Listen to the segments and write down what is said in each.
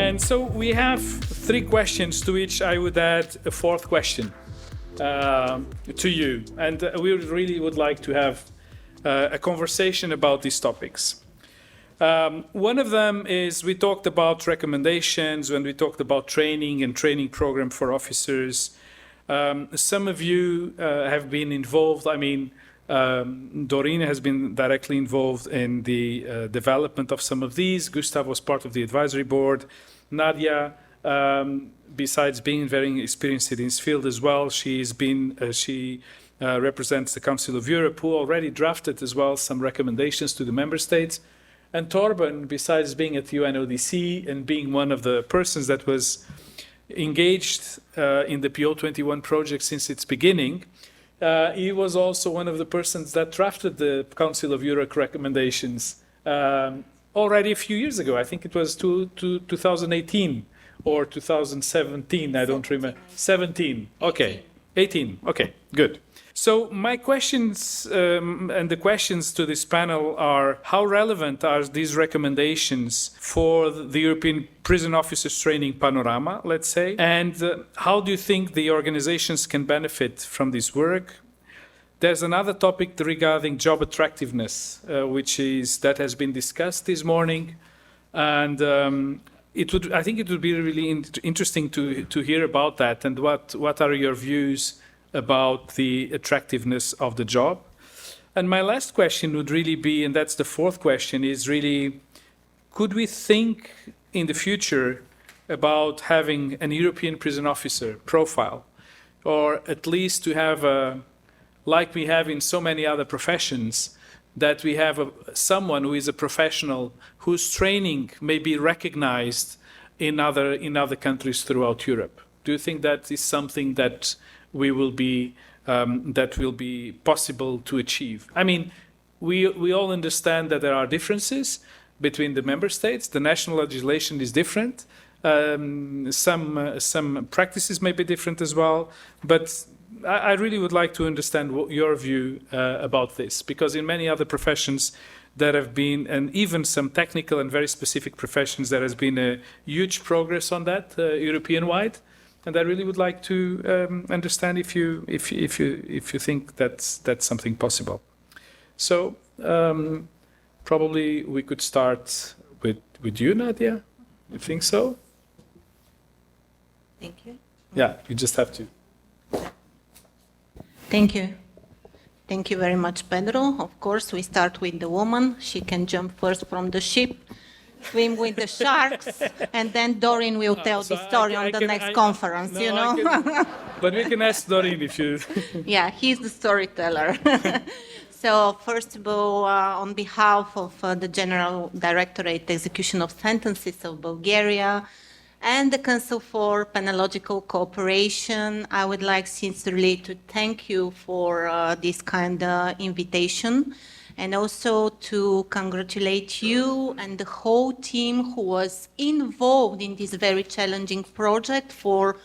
And so we have 3 questions to which I would add a 4th question to you. And we really would like to have a conversation about these topics. One of them is we talked about recommendations when we talked about training and training program for officers. Some of you have been involved. I mean, Doreen has been directly involved in the development of some of these. Gustav was part of the advisory board. Nadia, besides being very experienced in this field as well, she represents the Council of Europe, who already drafted as well some recommendations to the member states. And Torben, besides being at UNODC and being one of the persons that was engaged in the PO21 project since its beginning, he was also one of the persons that drafted the Council of Europe recommendations already a few years ago. I think it was 2018 or 2017, I don't remember. 17, okay. 18, okay, good. So my questions and the questions to this panel are, how relevant are these recommendations for the European Prison Officers Training panorama, let's say? And how do you think the organizations can benefit from this work? There's another topic regarding job attractiveness, that has been discussed this morning. And I think it would be really interesting to hear about that, and what are your views about the attractiveness of the job. And my last question would really be, and that's the 4th question, is really, could we think in the future about having an European prison officer profile, or at least to have like we have in so many other professions, that we have someone who is a professional whose training may be recognized in other countries throughout Europe? Do you think that is something that will be possible to achieve? I mean, we all understand that there are differences between the member states. The national legislation is different. Some practices may be different as well. But I really would like to understand your view about this, because in many other professions there have been, and even some technical and very specific professions, there has been a huge progress on that European-wide. And I really would like to understand if you think that's something possible. So probably we could start with you, Nadia. You think so? Thank you. Yeah, you just have to. Thank you. Thank you very much, Pedro. Of course, we start with the woman. She can jump first from the ship, swim with the sharks, and then Doreen will tell the story on the next conference, you know? But we can ask Doreen if you... Yeah, he's the storyteller. So first of all, on behalf of the General Directorate Execution of Sentences of Bulgaria and the Council for Penological Cooperation, I would like sincerely to thank you for this kind of invitation, and also to congratulate you and the whole team who was involved in this very challenging project for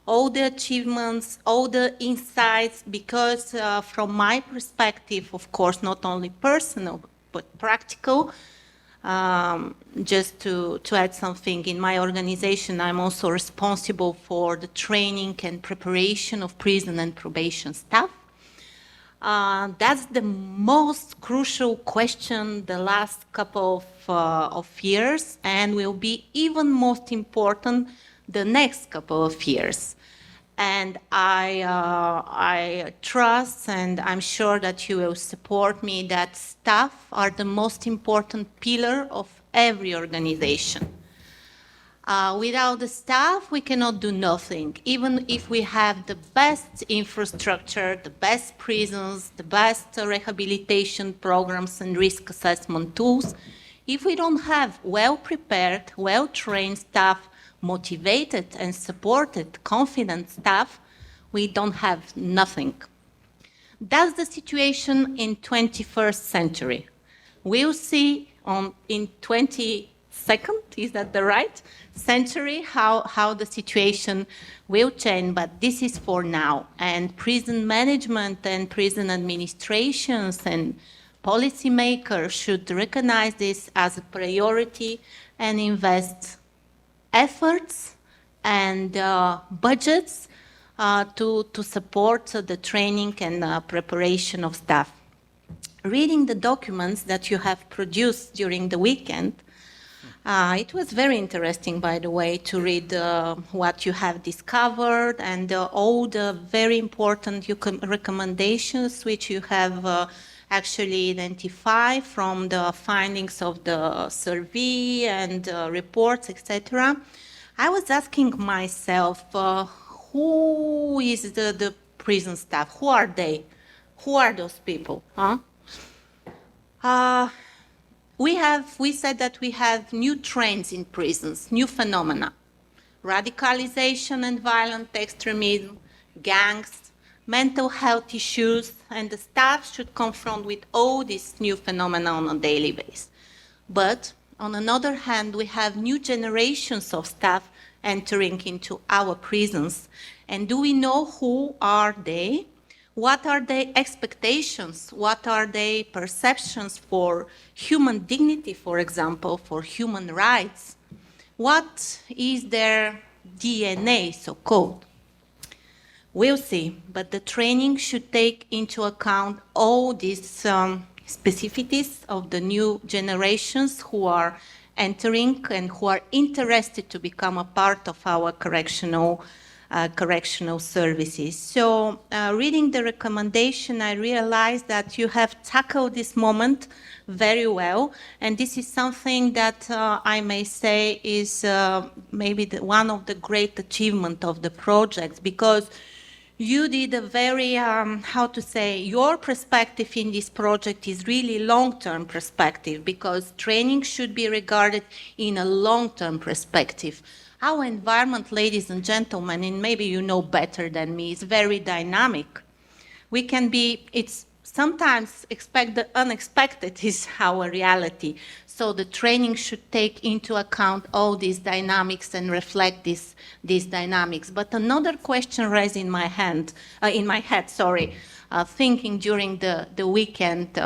all the achievements, all the insights, because from my perspective, of course, not only personal, but practical, just to add something, in my organization, I'm also responsible for the training and preparation of prison and probation staff. That's the most crucial question the last couple of years, and will be even most important the next couple of years. And I trust, and I'm sure that you will support me, that staff are the most important pillar of every organization. Without the staff, we cannot do nothing. Even if we have the best infrastructure, the best prisons, the best rehabilitation programs and risk assessment tools, if we don't have well-prepared, well-trained staff, motivated and supported, confident staff, we don't have nothing. That's the situation in 21st century. We'll see in 22nd, is that the right century, how the situation will change, but this is for now. And prison management and prison administrations and policymakers should recognize this as a priority and invest efforts and budgets to support the training and preparation of staff. Reading the documents that you have produced during the weekend, it was very interesting, by the way, to read what you have discovered and all the very important recommendations which you have actually identified from the findings of the survey and reports, etc. I was asking myself, who is the prison staff? Who are they? Who are those people? Huh? We said that we have new trends in prisons, new phenomena. Radicalization and violent extremism, gangs, mental health issues, and the staff should confront with all these new phenomena on a daily basis. But on another hand, we have new generations of staff entering into our prisons. And do we know who are they? What are their expectations? What are their perceptions for human dignity, for example, for human rights? What is their DNA, so-called? We'll see, but the training should take into account all these specificities of the new generations who are entering and who are interested to become a part of our correctional services. So reading the recommendation, I realized that you have tackled this moment very well, and this is something that I may say is maybe one of the great achievements of the project, because you did a very, your perspective in this project is really long-term perspective, because training should be regarded in a long-term perspective. Our environment, ladies and gentlemen, and maybe you know better than me, is very dynamic. It's sometimes expect the unexpected is our reality. So the training should take into account all these dynamics and reflect these dynamics. But another question raised in my head, thinking during the weekend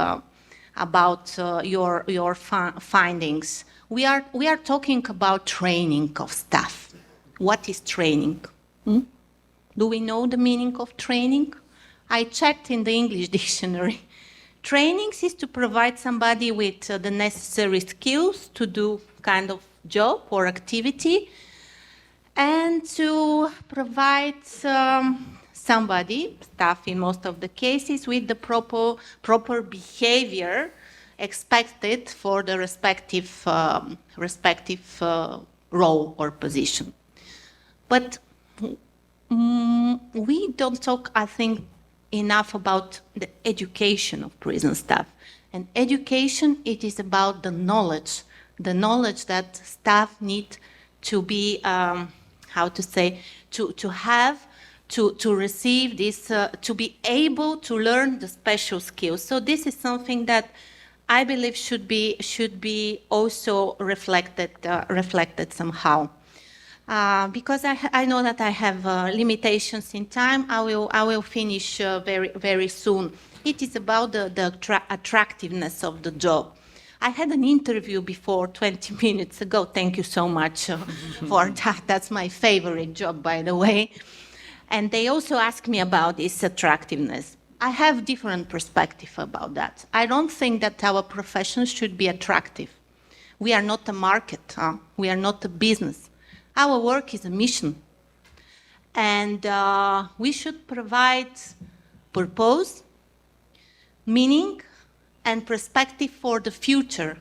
about your findings. We are talking about training of staff. What is training? Do we know the meaning of training? I checked in the English dictionary. Training is to provide somebody with the necessary skills to do kind of job or activity, and to provide somebody, staff in most of the cases, with the proper behavior expected for the respective role or position. But we don't talk, I think, enough about the education of prison staff. And education, it is about the knowledge that staff need to be, to receive this, to be able to learn the special skills. So this is something that I believe should be also reflected somehow. Because I know that I have limitations in time, I will finish very soon. It is about the attractiveness of the job. I had an interview before 20 minutes ago. Thank you so much for that. That's my favorite job, by the way. And they also asked me about this attractiveness. I have different perspective about that. I don't think that our profession should be attractive. We are not a market. We are not a business. Our work is a mission. And we should provide purpose, meaning, and perspective for the future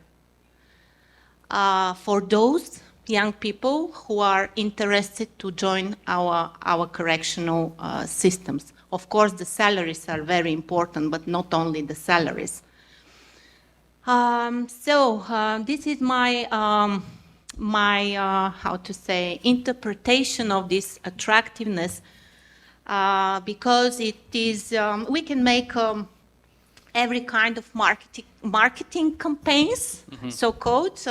for those young people who are interested to join our correctional systems. Of course, the salaries are very important, but not only the salaries. This is my interpretation of this attractiveness, because it is, we can make every kind of marketing campaigns, so-called,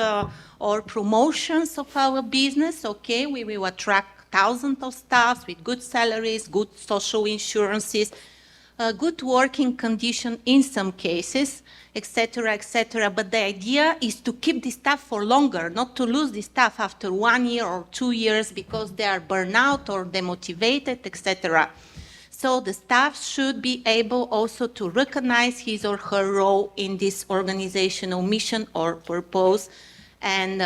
or promotions of our business. Okay, we will attract thousands of staff with good salaries, good social insurances. good working condition in some cases, etc., etc. But the idea is to keep the staff for longer, not to lose the staff after 1 year or 2 years because they are burnout or demotivated, etc. So the staff should be able also to recognize his or her role in this organizational mission or purpose, and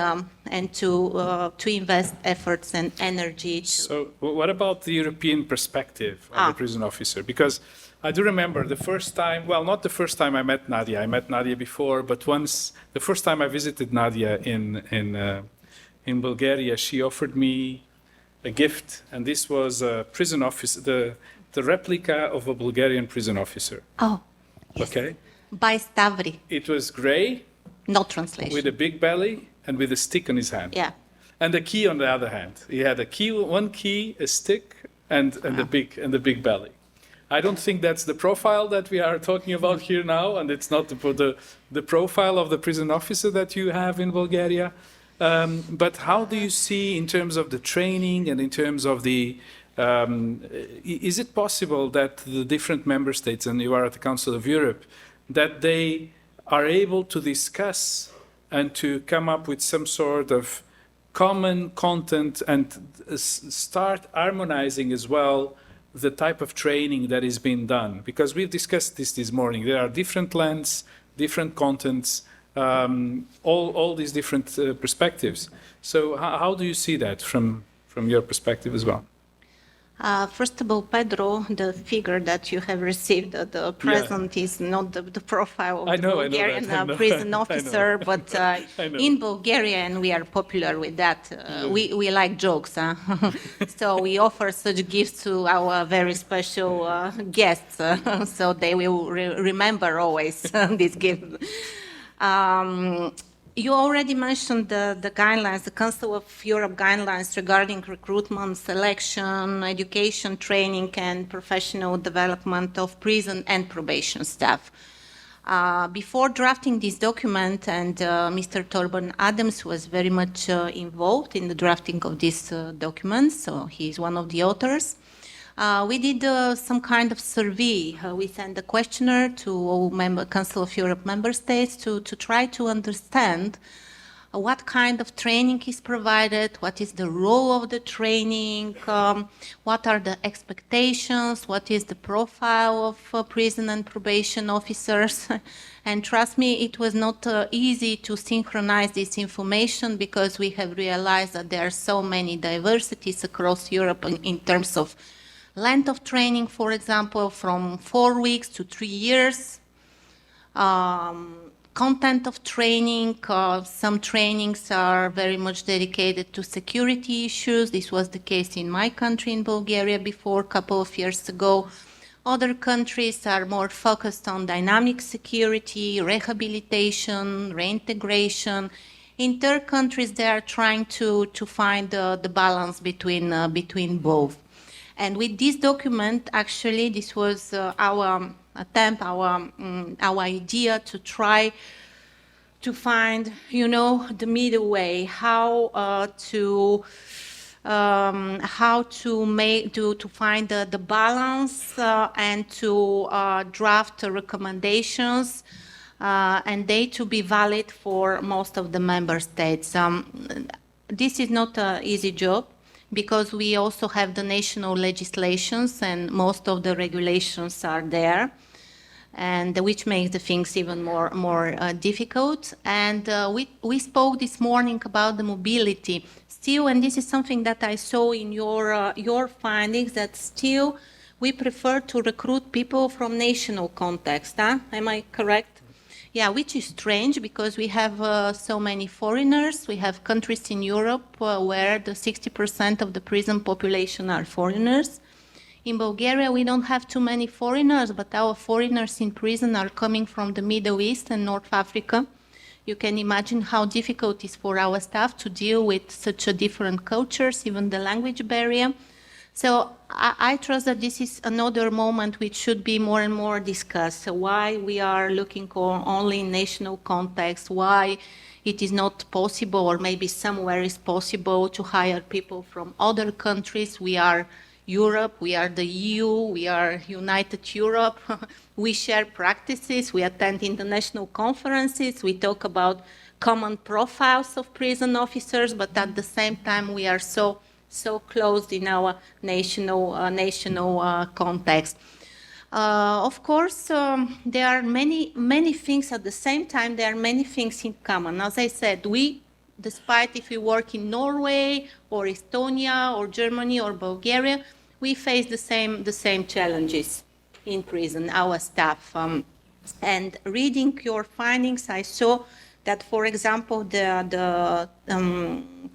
to invest efforts and energy. So what about the European perspective of the prison officer? Because I do remember the first time, well, not the first time I met Nadia. I met Nadia before, but once, the first time I visited Nadia in Bulgaria, she offered me a gift, and this was a prison officer, the replica of a Bulgarian prison officer. Oh, yes. Okay. By Stavri. It was gray, No translation. with a big belly, and with a stick on his hand. Yeah. And a key on the other hand. He had a key, one key, a stick, and the big belly. I don't think that's the profile that we are talking about here now, and it's not the profile of the prison officer that you have in Bulgaria. But how do you see, in terms of the training and in terms of the, is it possible that the different member states, and you are at the Council of Europe, that they are able to discuss and to come up with some sort of common content and start harmonizing as well the type of training that is being done? Because we've discussed this morning. There are different lengths, different contents, all these different perspectives. So how do you see that from your perspective as well? First of all, Pedro, the figure that you have received, the present is not the profile of the Bulgarian prison officer, but in Bulgaria, and we are popular with that, we like jokes. Huh? So we offer such gifts to our very special guests, so they will remember always this gift. You already mentioned the guidelines, the Council of Europe guidelines regarding recruitment, selection, education, training, and professional development of prison and probation staff. Before drafting this document, and Mr. Torben Adams was very much involved in the drafting of this document, so he's one of the authors. We did some kind of survey. We sent a questionnaire to all Council of Europe member states to try to understand what kind of training is provided, what is the role of the training, what are the expectations, what is the profile of prison and probation officers. And trust me, it was not easy to synchronize this information, because we have realized that there are so many diversities across Europe in terms of length of training, for example, from 4 weeks to 3 years. Content of training, some trainings are very much dedicated to security issues. This was the case in my country, in Bulgaria, before a couple of years ago. Other countries are more focused on dynamic security, rehabilitation, reintegration. In third countries, they are trying to find the balance between both. And with this document, actually, this was our attempt, our idea to try to find, the middle way, how to find the balance and to draft recommendations, and they to be valid for most of the member states. This is not an easy job, because we also have the national legislations, and most of the regulations are there, and which makes the things even more difficult. And we spoke this morning about the mobility. Still, and this is something that I saw in your findings, that still we prefer to recruit people from national context. Huh? Am I correct? Yeah, which is strange, because we have so many foreigners. We have countries in Europe where the 60% of the prison population are foreigners. In Bulgaria, we don't have too many foreigners, but our foreigners in prison are coming from the Middle East and North Africa. You can imagine how difficult it is for our staff to deal with such a different cultures, even the language barrier. So I trust that this is another moment which should be more and more discussed. So why we are looking only in national context, why it is not possible, or maybe somewhere is possible, to hire people from other countries. We are Europe, we are the EU, we are United Europe. We share practices, we attend international conferences, we talk about common profiles of prison officers, but at the same time we are so close in our national context. Of course, there are many things at the same time. There are many things in common. As I said, despite if we work in Norway or Estonia or Germany or Bulgaria, we face the same challenges in prison, our staff. And reading your findings, I saw that, for example, the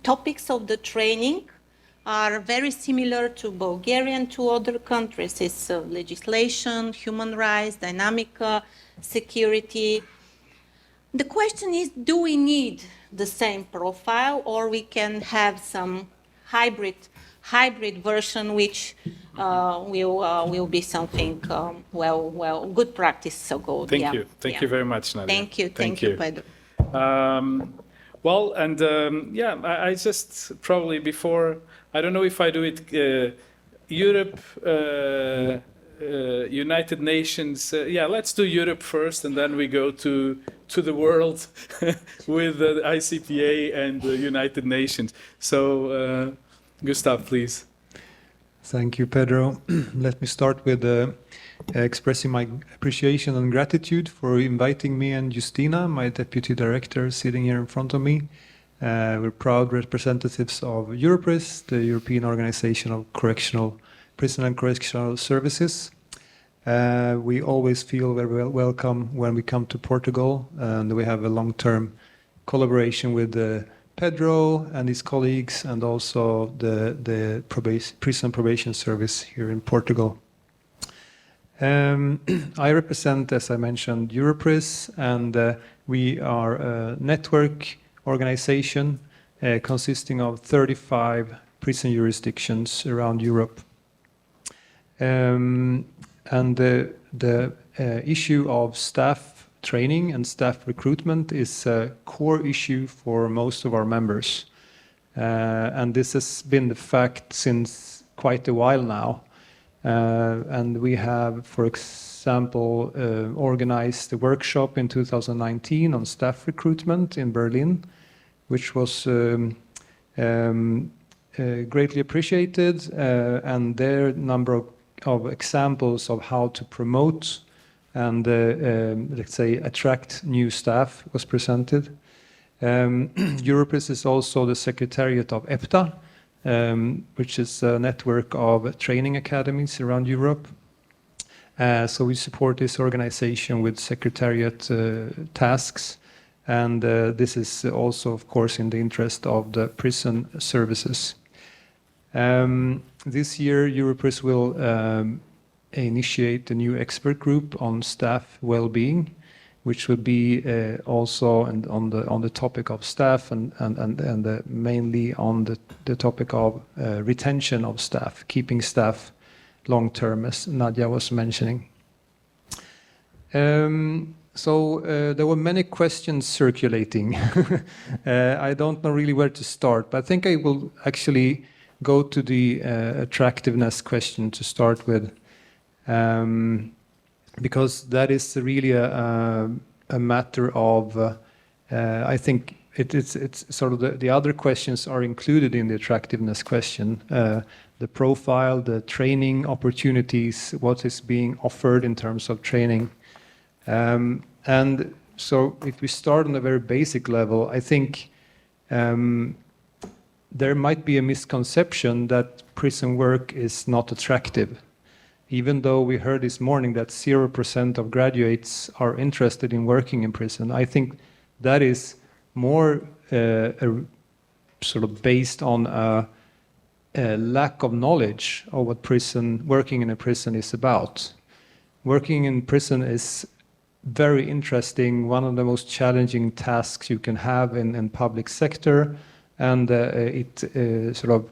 topics of the training are very similar to Bulgaria and to other countries. It's legislation, human rights, dynamic security. The question is, do we need the same profile, or we can have some hybrid version which will be something good practice. So good. Thank you very much, Nadia. Thank you, Pedro. Well, and I just probably before, I don't know if I do it Europe, United Nations. Let's do Europe first, and then we go to the world with the ICPA and the United Nations. So, Gustav, please. Thank you, Pedro. Let me start with expressing my appreciation and gratitude for inviting me and Justina, my deputy director, sitting here in front of me. We're proud representatives of Europris, the European Organization of Prison and Correctional Services. We always feel very welcome when we come to Portugal, and we have a long-term collaboration with Pedro and his colleagues, and also the prison probation service here in Portugal. I represent, as I mentioned, Europris, and we are a network organization consisting of 35 prison jurisdictions around Europe. And the issue of staff training and staff recruitment is a core issue for most of our members. And this has been the fact since quite a while now. And we have, for example, organized a workshop in 2019 on staff recruitment in Berlin, which was greatly appreciated, and there a number of examples of how to promote and, let's say, attract new staff was presented. Europris is also the secretariat of EPTA, which is a network of training academies around Europe. So we support this organization with secretariat tasks, and this is also, of course, in the interest of the prison services. This year, Europris will initiate a new expert group on staff well-being, which will be also on the topic of staff and mainly on the topic of retention of staff, keeping staff long-term, as Nadia was mentioning. So there were many questions circulating. I don't know really where to start, but I think I will actually go to the attractiveness question to start with, because that is really a matter of, I think it's sort of the other questions are included in the attractiveness question, the profile, the training opportunities, what is being offered in terms of training. And so if we start on a very basic level, I think there might be a misconception that prison work is not attractive. Even though we heard this morning that 0% of graduates are interested in working in prison, I think that is more sort of based on a lack of knowledge of what working in a prison is about. Working in prison is very interesting, one of the most challenging tasks you can have in public sector, and it sort of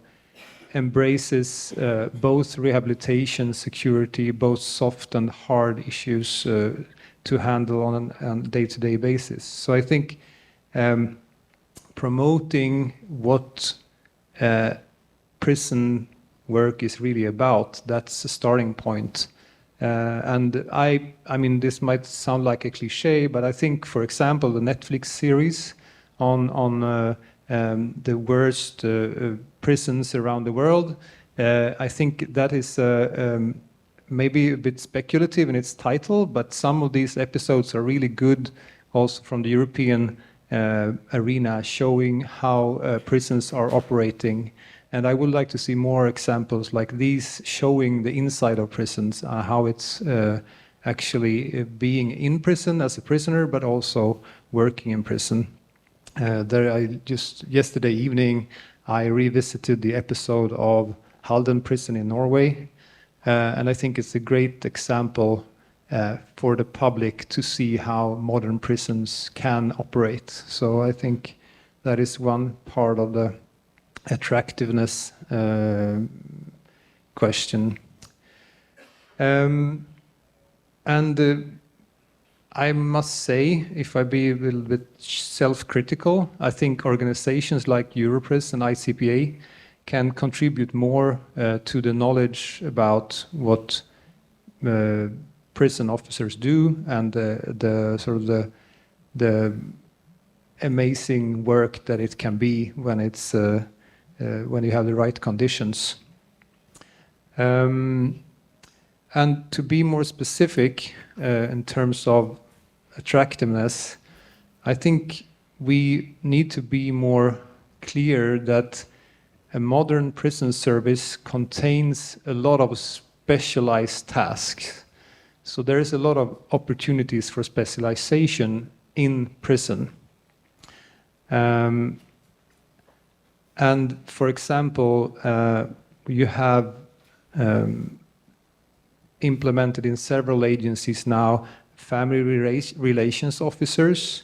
embraces both rehabilitation, security, both soft and hard issues to handle on a day-to-day basis. So I think promoting what prison work is really about. That's a starting point. And I mean, this might sound like a cliche, but I think, for example, the Netflix series on the worst prisons around the world, I think that is maybe a bit speculative in its title, but some of these episodes are really good, also from the European arena, showing how prisons are operating. And I would like to see more examples like these, showing the inside of prisons, how it's actually being in prison as a prisoner, but also working in prison. Yesterday evening, I revisited the episode of Halden Prison in Norway, and I think it's a great example for the public to see how modern prisons can operate. So I think that is one part of the attractiveness question. I must say, if I be a little bit self-critical, I think organizations like Europris and ICPA can contribute more to the knowledge about what prison officers do and the amazing work that it can be when it's when you have the right conditions. And to be more specific in terms of attractiveness, I think we need to be more clear that a modern prison service contains a lot of specialized tasks. So there is a lot of opportunities for specialization in prison. And for example, you have implemented in several agencies now family relations officers.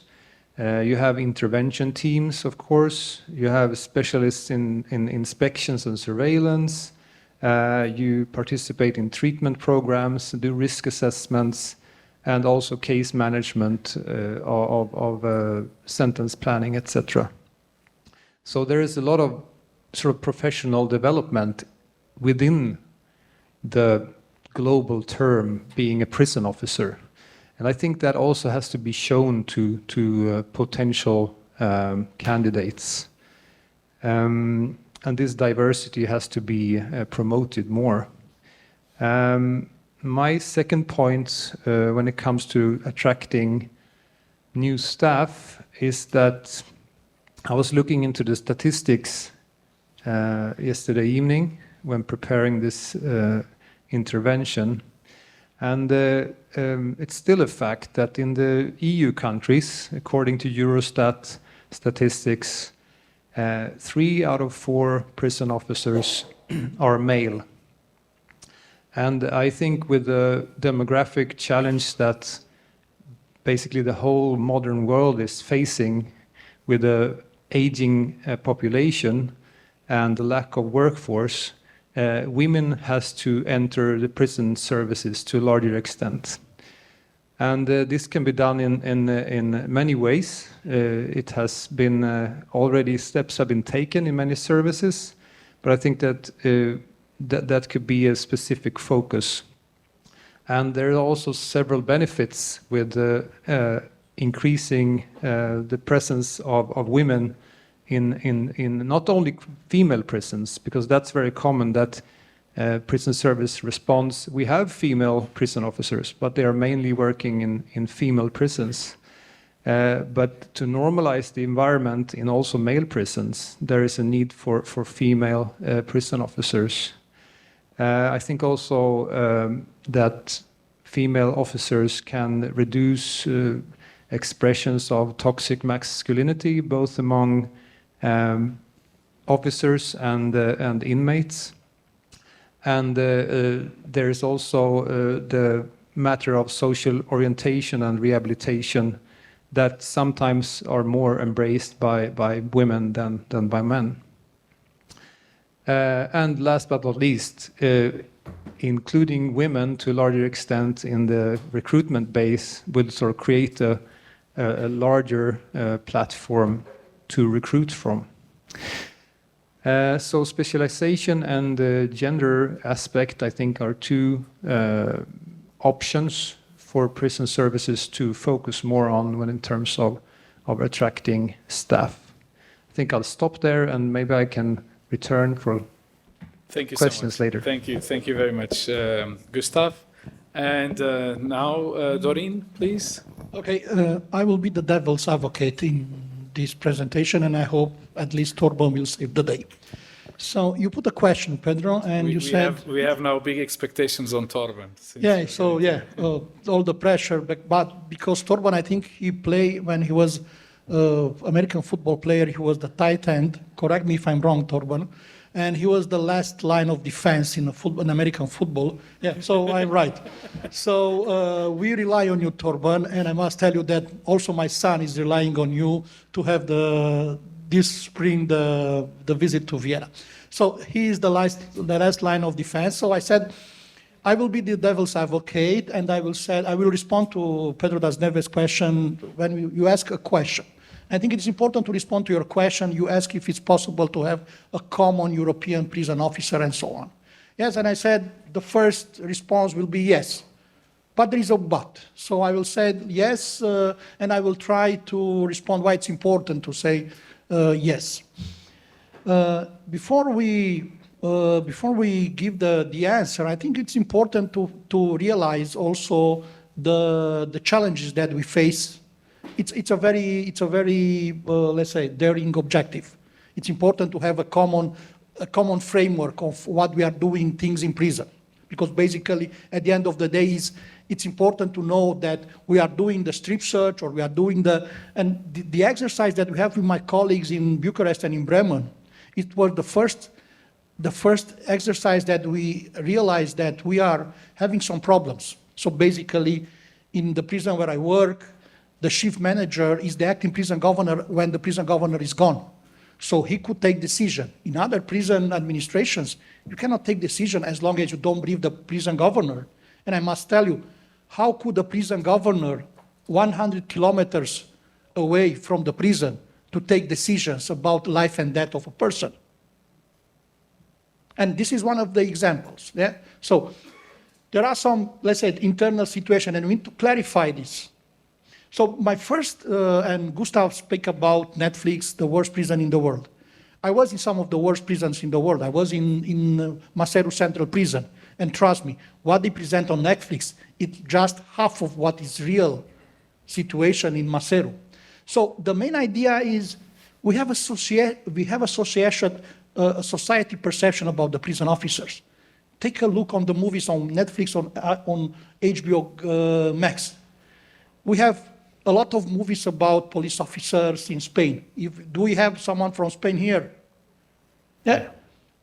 You have intervention teams, of course. You have specialists in inspections and surveillance. You participate in treatment programs, do risk assessments, and also case management of sentence planning, etc. So there is a lot of sort of professional development within the global term being a prison officer. And I think that also has to be shown to potential candidates. And this diversity has to be promoted more. My second point when it comes to attracting new staff is that I was looking into the statistics yesterday evening when preparing this intervention. And it's still a fact that in the EU countries, according to Eurostat statistics, 3 out of 4 prison officers are male. And I think with the demographic challenge that basically the whole modern world is facing with the aging population and the lack of workforce, women has to enter the prison services to a larger extent. And this can be done in many ways. It has been already steps have been taken in many services, but I think that that could be a specific focus. And there are also several benefits with increasing the presence of women in not only female prisons, because that's very common that prison service responds, we have female prison officers, but they are mainly working in female prisons. But to normalize the environment in also male prisons, there is a need for female prison officers. I think also that female officers can reduce expressions of toxic masculinity, both among officers and inmates. And there is also the matter of social orientation and rehabilitation that sometimes are more embraced by women than by men. And last but not least, including women to a larger extent in the recruitment base will sort of create a larger platform to recruit from. So specialization and the gender aspect, I think, are two options for prison services to focus more on when in terms of attracting staff. I think I'll stop there and maybe I can return for Thank you questions so much. later. Thank you very much, Gustav. And now, Doreen, please. Okay, I will be the devil's advocate in this presentation, and I hope at least Torben will save the day. So you put a question, Pedro, and you said... We have now big expectations on Torben. Yeah, so yeah, all the pressure, but because Torben, I think he played, when he was American football player, he was the tight end, correct me if I'm wrong, Torben, and he was the last line of defense in American football. Yeah, so I'm right. So we rely on you, Torben, and I must tell you that also my son is relying on you to have this spring the visit to Vienna. So he is the last line of defense. So I said, I will be the devil's advocate, and I will respond to Pedro das Neves' question when you ask a question. I think it's important to respond to your question. You ask if it's possible to have a common European prison officer and so on. Yes, and I said the first response will be yes. But there is a but. So I will say yes, and I will try to respond why it's important to say yes. Before we give the answer, I think it's important to realize also the challenges that we face. It's a very let's say daring objective. It's important to have a common framework of what we are doing things in prison, because basically at the end of the day it's important to know that we are doing the strip search, or we are doing the exercise that we have with my colleagues in Bucharest and in Bremen. It was the first exercise that we realized that we are having some problems. So basically, in the prison where I work, the chief manager is the acting prison governor when the prison governor is gone. So he could take decision. In other prison administrations, you cannot take decision as long as you don't brief the prison governor. And I must tell you, how could the prison governor 100 kilometers away from the prison to take decisions about life and death of a person? And this is one of the examples. Yeah? So there are some, let's say, internal situations, and we need to clarify this. So my first, and Gustav spoke about Netflix, the worst prison in the world. I was in some of the worst prisons in the world. I was in Maseru Central Prison. And trust me, what they present on Netflix, it's just half of what is real situation in Maseru. So the main idea is we have a society perception about the prison officers. Take a look on the movies on Netflix, on HBO Max. We have a lot of movies about police officers in Spain. Do we have someone from Spain here? Yeah.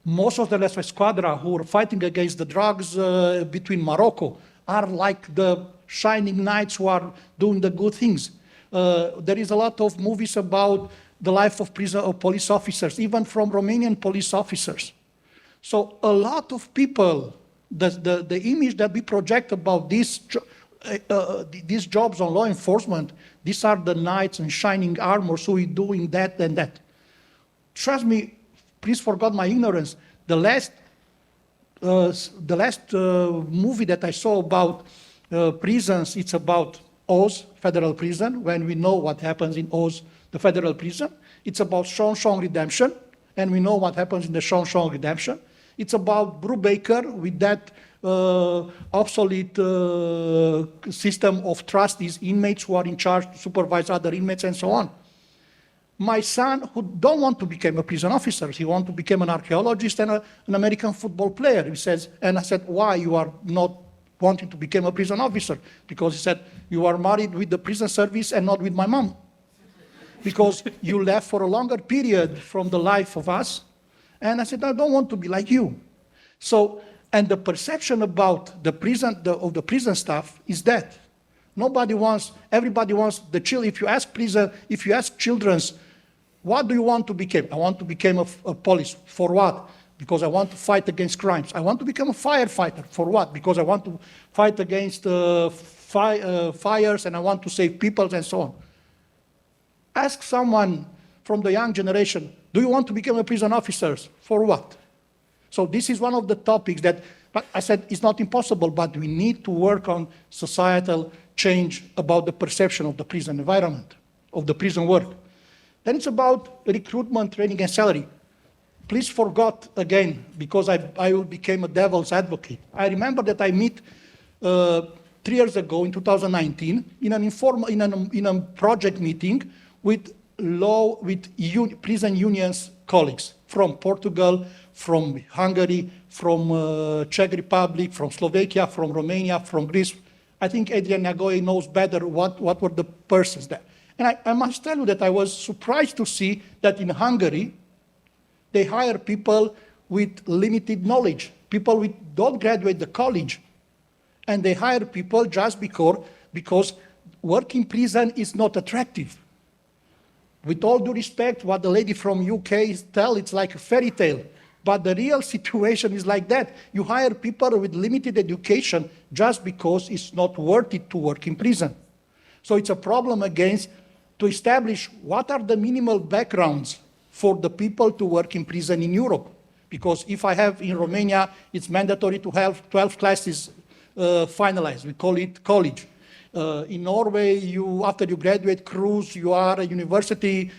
Most of the La Escuadra who are fighting against the drugs between Morocco are like the shining knights who are doing the good things. There is a lot of movies about the life of police officers, even from Romanian police officers. So a lot of people, the image that we project about these jobs on law enforcement, these are the knights in shining armor, so we're doing that and that. Trust me, please forget my ignorance. The last movie that I saw about prisons, it's about Oz Federal Prison, when we know what happens in Oz, the federal prison. It's about Shawshank Redemption, and we know what happens in the Shawshank Redemption. It's about Brubaker with that obsolete system of trustees, inmates who are in charge to supervise other inmates and so on. My son, who don't want to become a prison officer, he wants to become an archaeologist and an American football player. He says, and I said, why you are not wanting to become a prison officer? Because he said, you are married with the prison service and not with my mom. Because you left for a longer period from the life of us. And I said, I don't want to be like you. So, and the perception about the prison, of the prison staff is that everybody wants the children. If you ask children, what do you want to become? I want to become a police. For what? Because I want to fight against crimes. I want to become a firefighter. For what? Because I want to fight against fires and I want to save people and so on. Ask someone from the young generation, Do you want to become a prison officer? For what? So this is one of the topics that, but I said it's not impossible, but we need to work on societal change about the perception of the prison environment, of the prison work. Then it's about recruitment, training, and salary. Please forgot again, because I became a devil's advocate. I remember that I met 3 years ago in 2019 in a project meeting with prison unions colleagues from Portugal, from Hungary, from Czech Republic, from Slovakia, from Romania, from Greece. I think Adrian Nagoye knows better what were the persons there. And I must tell you that I was surprised to see that in Hungary, they hire people with limited knowledge, people who don't graduate the college. And they hire people just because work in prison is not attractive. With all due respect, what the lady from UK tells, it's like a fairy tale. But the real situation is like that. You hire people with limited education just because it's not worth it to work in prison. So it's a problem to establish what are the minimal backgrounds for the people to work in prison in Europe. Because if I have in Romania, it's mandatory to have 12 classes finalized. We call it college. In Norway, after you graduate cruise, you have a university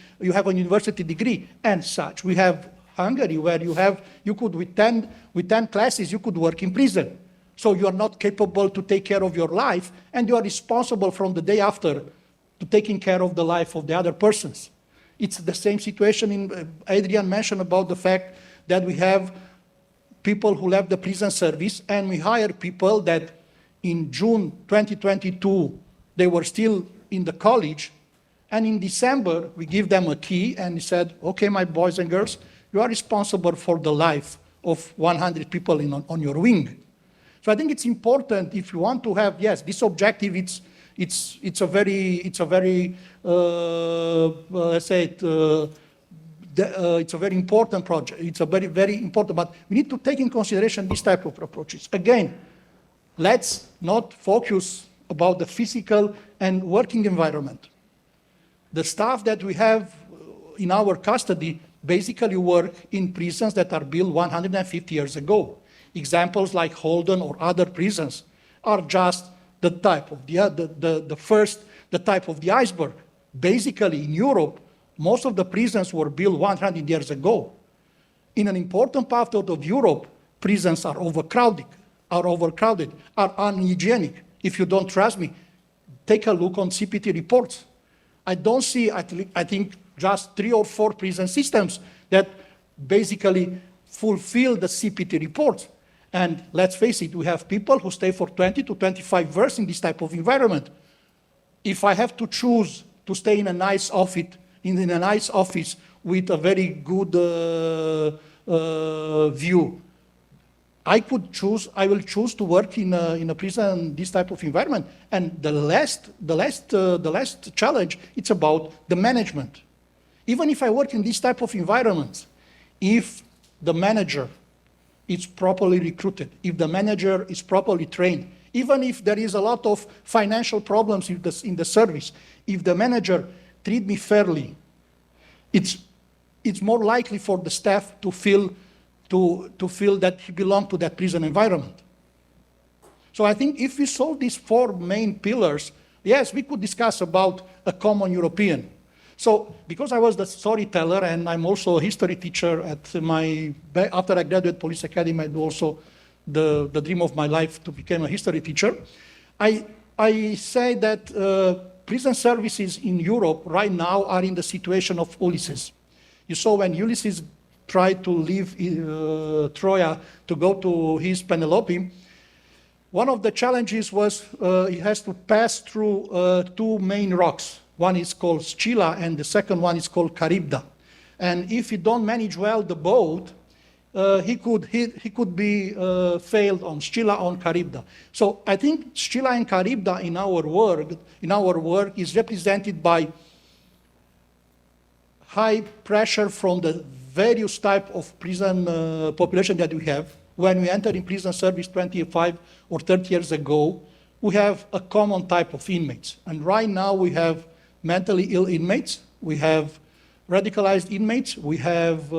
degree and such. We have Hungary where you could with 10 classes, you could work in prison. So you are not capable to take care of your life and you are responsible from the day after to taking care of the life of the other persons. It's the same situation Adrian mentioned about the fact that we have people who left the prison service and we hire people that in June 2022, they were still in the college. And in December, we give them a key and we said, okay, my boys and girls, you are responsible for the life of 100 people on your wing. So I think it's important if you want to have, yes, this objective, it's a very let's say it's a very important project. It's a very, very important, but we need to take in consideration this type of approaches. Again, let's not focus about the physical and working environment. The staff that we have in our custody basically work in prisons that are built 150 years ago. Examples like Holden or other prisons are just the type of the type of the iceberg. Basically, in Europe, most of the prisons were built 100 years ago. In an important part of Europe, prisons are overcrowded, are unhygienic. If you don't trust me, take a look on CPT reports. I don't see, I think, just 3 or 4 prison systems that basically fulfill the CPT reports. And let's face it, we have people who stay for 20 to 25 years in this type of environment. If I have to choose to stay in a nice office, with a very good view, I will choose to work in a prison, this type of environment. And the last challenge, it's about the management. Even if I work in this type of environments, if the manager is properly recruited, if the manager is properly trained, even if there is a lot of financial problems in the service, if the manager treats me fairly, it's more likely for the staff to feel that he belongs to that prison environment. So I think if we solve these 4 main pillars, yes, we could discuss about a common European. So because I was the storyteller and I'm also a history teacher after I graduated Police Academy, I do also the dream of my life to become a history teacher. I say that prison services in Europe right now are in the situation of Ulysses. You saw when Ulysses tried to leave Troy to go to his Penelope, one of the challenges was he has to pass through 2 main rocks. One is called Scylla and the second one is called Charybda. And if you don't manage well the boat, he could be failed on Scylla or Charybda. So I think Scylla and Charybda in our work is represented by high pressure from the various type of prison population that we have. When we entered in prison service 25 or 30 years ago, we have a common type of inmates. And right now we have mentally ill inmates, we have radicalized inmates. We have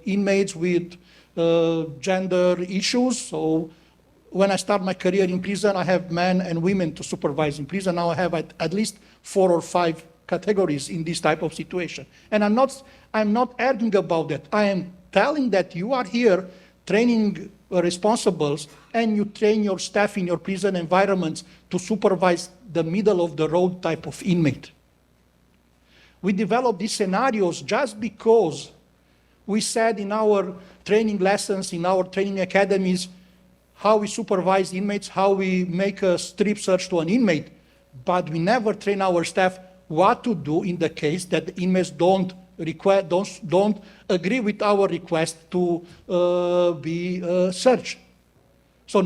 inmates with gender issues. So when I start my career in prison, I have men and women to supervise in prison. Now I have at least 4 or 5 categories in this type of situation. And I'm not arguing about that. I am telling that you are here training responsibles, and you train your staff in your prison environments to supervise the middle of the road type of inmate. We developed these scenarios just because we said in our training lessons, in our training academies, how we supervise inmates, how we make a strip search to an inmate, but we never train our staff what to do in the case that the inmates don't agree with our request to be searched. So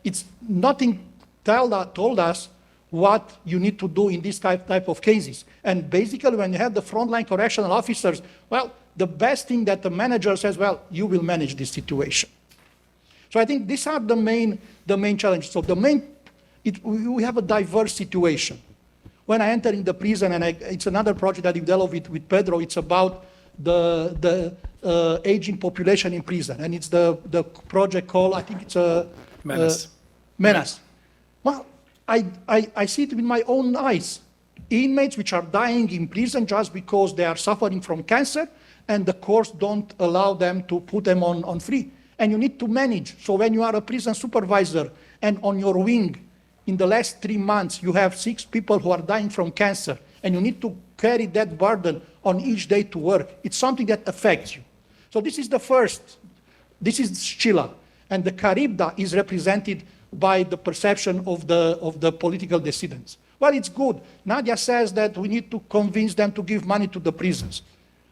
it's nothing told us what you need to do in this type of cases. And basically, when you have the frontline correctional officers, well, the best thing that the manager says, well, you will manage this situation. So I think these are the main challenges. So we have a diverse situation. When I enter in the prison, and it's another project that we developed with Pedro, it's about the aging population in prison. And it's the project called, I think it's a... Menace. Menace. Well, I see it with my own eyes. Inmates which are dying in prison just because they are suffering from cancer, and the courts don't allow them to put them on free. And you need to manage. So when you are a prison supervisor and on your wing, in the last 3 months, you have 6 people who are dying from cancer, and you need to carry that burden on each day to work. It's something that affects you. So this is the first. This is Sheila. And the Caribda is represented by the perception of the political dissidents. Well, it's good. Nadia says that we need to convince them to give money to the prisons.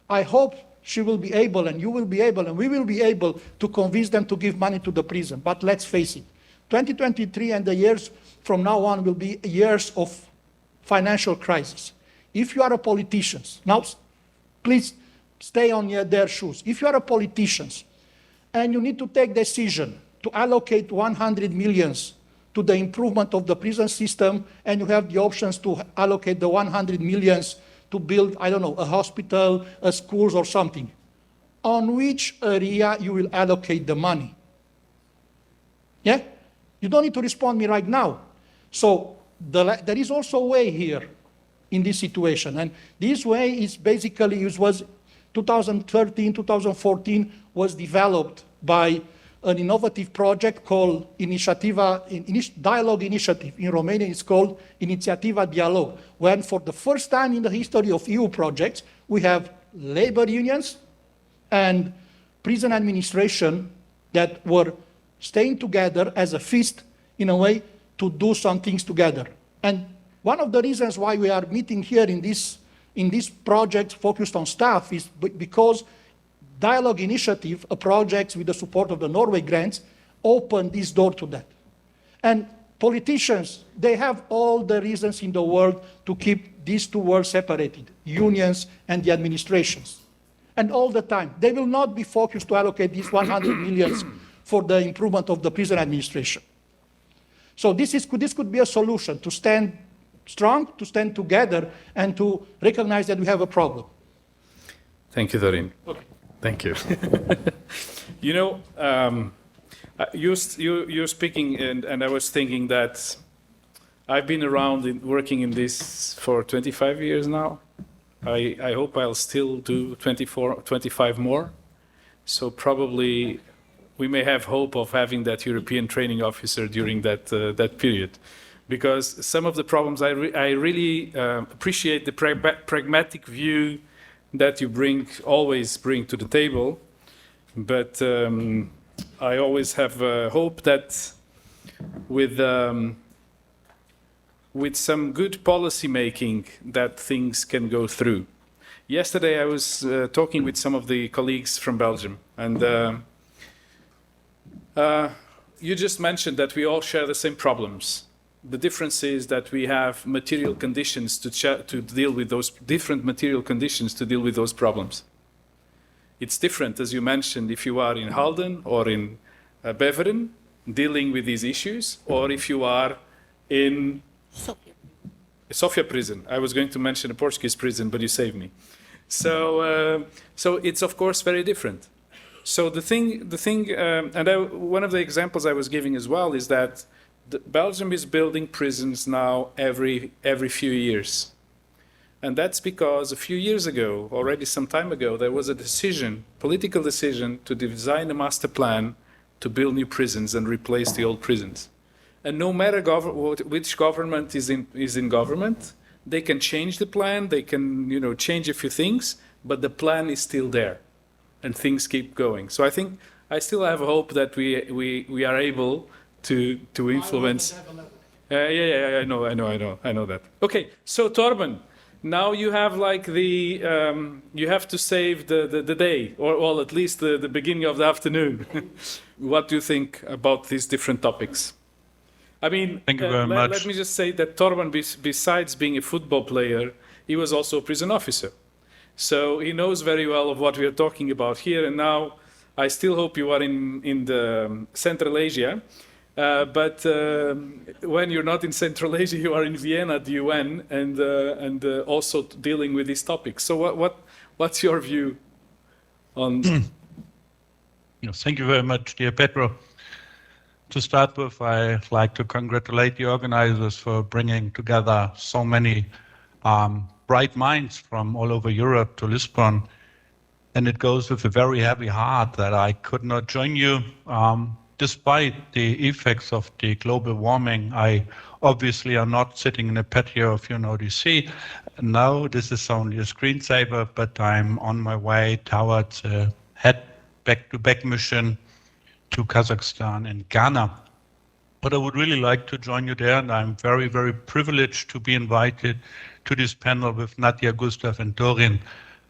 I hope she will be able, and you will be able, and we will be able to convince them to give money to the prison. But let's face it, 2023 and the years from now on will be years of financial crisis. If you are a politician, now please stay on their shoes. If you are a politician and you need to take decision to allocate 100 millions to the improvement of the prison system, and you have the options to allocate the 100 millions to build, I don't know, a hospital, a schools or something, on which area you will allocate the money? Yeah? You don't need to respond me right now. So there is also a way here in this situation. And this way is basically, it was 2013, 2014 was developed by an innovative project called Dialogue Initiative. In Romanian, it's called Inițiativa Dialog, when for the first time in the history of EU projects, we have labor unions and prison administration that were staying together as a fist in a way to do some things together. And one of the reasons why we are meeting here in this project focused on staff is because Dialogue Initiative, a project with the support of the Norway grants, opened this door to that. And politicians, they have all the reasons in the world to keep these two worlds separated, unions and the administrations. And all the time, they will not be focused to allocate these 100 millions for the improvement of the prison administration. So this could be a solution, to stand strong, to stand together, and to recognize that we have a problem. Thank you, Therein. Okay. Thank you. You know, you're speaking, and I was thinking that I've been around working in this for 25 years now. I hope I'll still do 25 more. So probably we may have hope of having that European training officer during that period. Because some of the problems, I really appreciate the pragmatic view that you always bring to the table. But I always have hope that with some good policy making, that things can go through. Yesterday I was talking with some of the colleagues from Belgium, and you just mentioned that we all share the same problems. The difference is that we have material conditions to deal with those different material conditions to deal with those problems. It's different, as you mentioned, if you are in Halden or in Beveren dealing with these issues, or if you are in Sofia prison. I was going to mention a Portuguese prison, but you saved me. So it's of course very different. So one of the examples I was giving as well is that Belgium is building prisons now every few years. And that's because a few years ago, already some time ago, there was a decision, political decision, to design a master plan to build new prisons and replace the old prisons. And no matter which government is in government, they can change the plan, they can change a few things, but the plan is still there, and things keep going. So I think I still have hope that we are able to influence. Yeah, I know that. Okay, so Torben, now you have like you have to save the day, or well, at least the beginning of the afternoon. What do you think about these different topics? I mean, thank you very much. Let me just say that Torben, besides being a football player, he was also a prison officer. So he knows very well of what we are talking about here. And now I still hope you are in the Central Asia. But when you're not in Central Asia, you are in Vienna at the UN and also dealing with these topics. So what's your view on? Thank you very much, dear Pedro. To start with, I'd like to congratulate the organizers for bringing together so many bright minds from all over Europe to Lisbon. And it goes with a very heavy heart that I could not join you. Despite the effects of the global warming, I obviously am not sitting in a patio of UNODC. No, this is only a screensaver, but I'm on my way towards a back-to-back mission to Kazakhstan and Ghana. But I would really like to join you there, and I'm very, very privileged to be invited to this panel with Nadia, Gustav, and Dorin.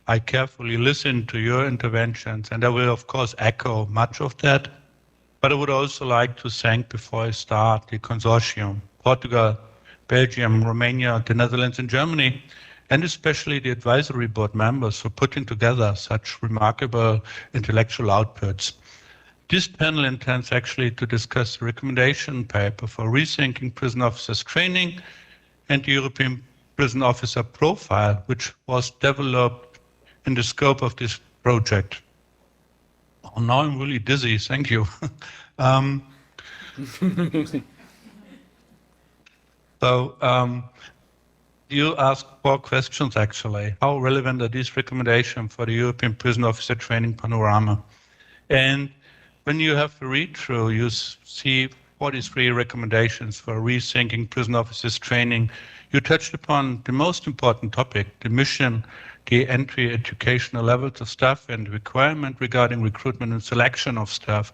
I carefully listened to your interventions, and I will, of course, echo much of that. But I would also like to thank, before I start, the consortium, Portugal, Belgium, Romania, the Netherlands, and Germany, and especially the advisory board members for putting together such remarkable intellectual outputs. This panel intends actually to discuss the recommendation paper for rethinking prison officers training and the European prison officer profile, which was developed in the scope of this project. Oh, now I'm really dizzy, thank you. You asked 4 questions actually. How relevant are these recommendations for the European prison officer training panorama? And when you have to read through, you see 43 recommendations for rethinking prison officers training. You touched upon the most important topic, the mission, the entry educational levels of staff and requirement regarding recruitment and selection of staff,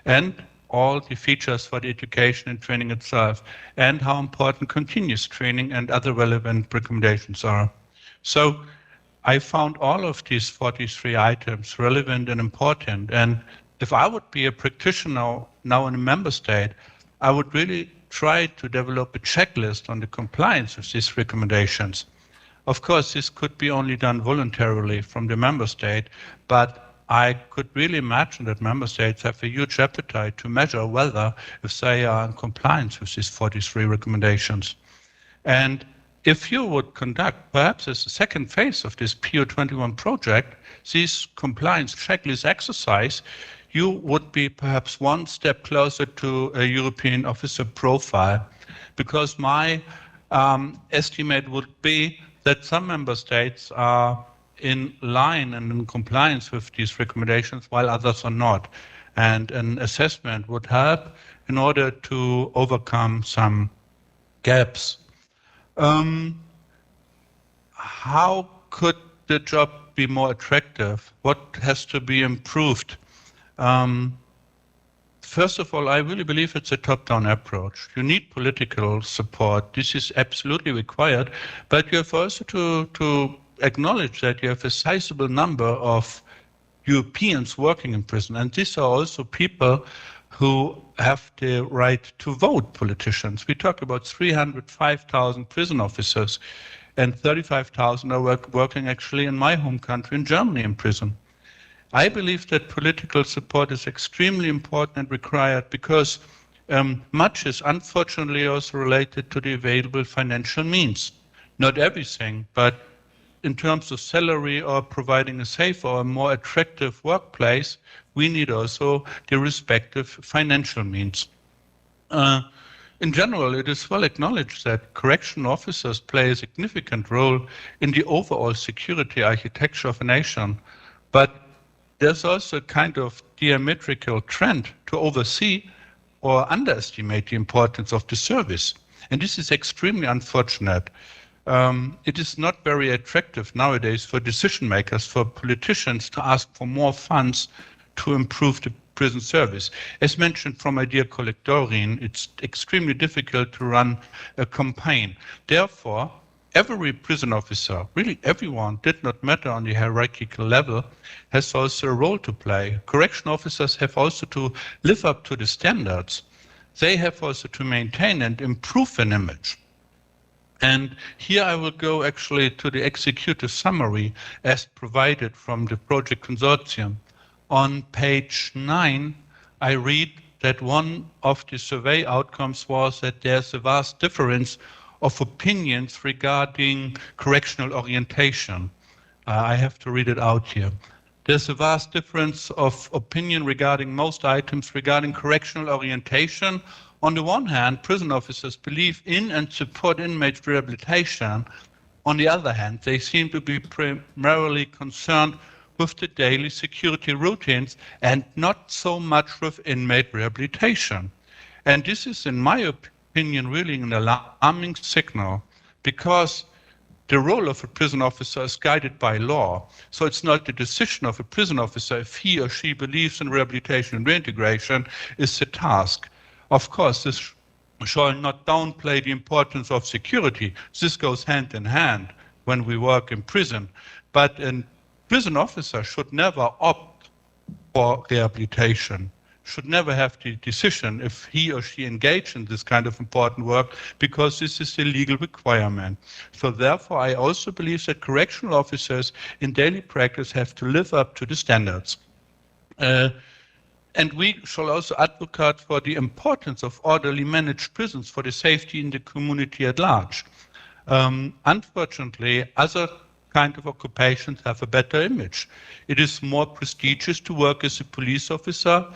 and all the features for the education and training itself, and how important continuous training and other relevant recommendations are. So I found all of these 43 items relevant and important. And if I would be a practitioner now in a member state, I would really try to develop a checklist on the compliance of these recommendations. Of course, this could be only done voluntarily from the member state, but I could really imagine that member states have a huge appetite to measure whether if they are in compliance with these 43 recommendations. And if you would conduct, perhaps as a second phase of this PO21 project, this compliance checklist exercise, you would be perhaps one step closer to a European officer profile, because my estimate would be that some member states are in line and in compliance with these recommendations while others are not. And an assessment would help in order to overcome some gaps. How could the job be more attractive? What has to be improved? First of all, I really believe it's a top-down approach. You need political support. This is absolutely required, but you have also to acknowledge that you have a sizable number of Europeans working in prison, and these are also people who have the right to vote, politicians. We talk about 305,000 prison officers, and 35,000 are working actually in my home country, in Germany, in prison. I believe that political support is extremely important and required because much is unfortunately also related to the available financial means. Not everything, but in terms of salary or providing a safer or more attractive workplace, we need also the respective financial means. In general, it is well acknowledged that correctional officers play a significant role in the overall security architecture of a nation, but there's also a kind of diametrical trend to oversee or underestimate the importance of the service. And this is extremely unfortunate. It is not very attractive nowadays for decision makers, for politicians to ask for more funds to improve the prison service. As mentioned from my dear colleague Doreen, it's extremely difficult to run a campaign. Therefore, every prison officer, really everyone, did not matter on the hierarchical level, has also a role to play. Correction officers have also to live up to the standards. They have also to maintain and improve an image. And here I will go actually to the executive summary as provided from the project consortium. On page 9, I read that one of the survey outcomes was that there's a vast difference of opinions regarding correctional orientation. I have to read it out here. There's a vast difference of opinion regarding most items regarding correctional orientation. On the one hand, prison officers believe in and support inmate rehabilitation. On the other hand, they seem to be primarily concerned with the daily security routines and not so much with inmate rehabilitation. And this is, in my opinion, really an alarming signal, because the role of a prison officer is guided by law. So it's not the decision of a prison officer if he or she believes in rehabilitation and reintegration is the task. Of course, this shall not downplay the importance of security. This goes hand in hand when we work in prison. But a prison officer should never opt for rehabilitation, should never have the decision if he or she engage in this kind of important work, because this is a legal requirement. So therefore, I also believe that correctional officers in daily practice have to live up to the standards. And we shall also advocate for the importance of orderly managed prisons for the safety in the community at large. Unfortunately, other kind of occupations have a better image. It is more prestigious to work as a police officer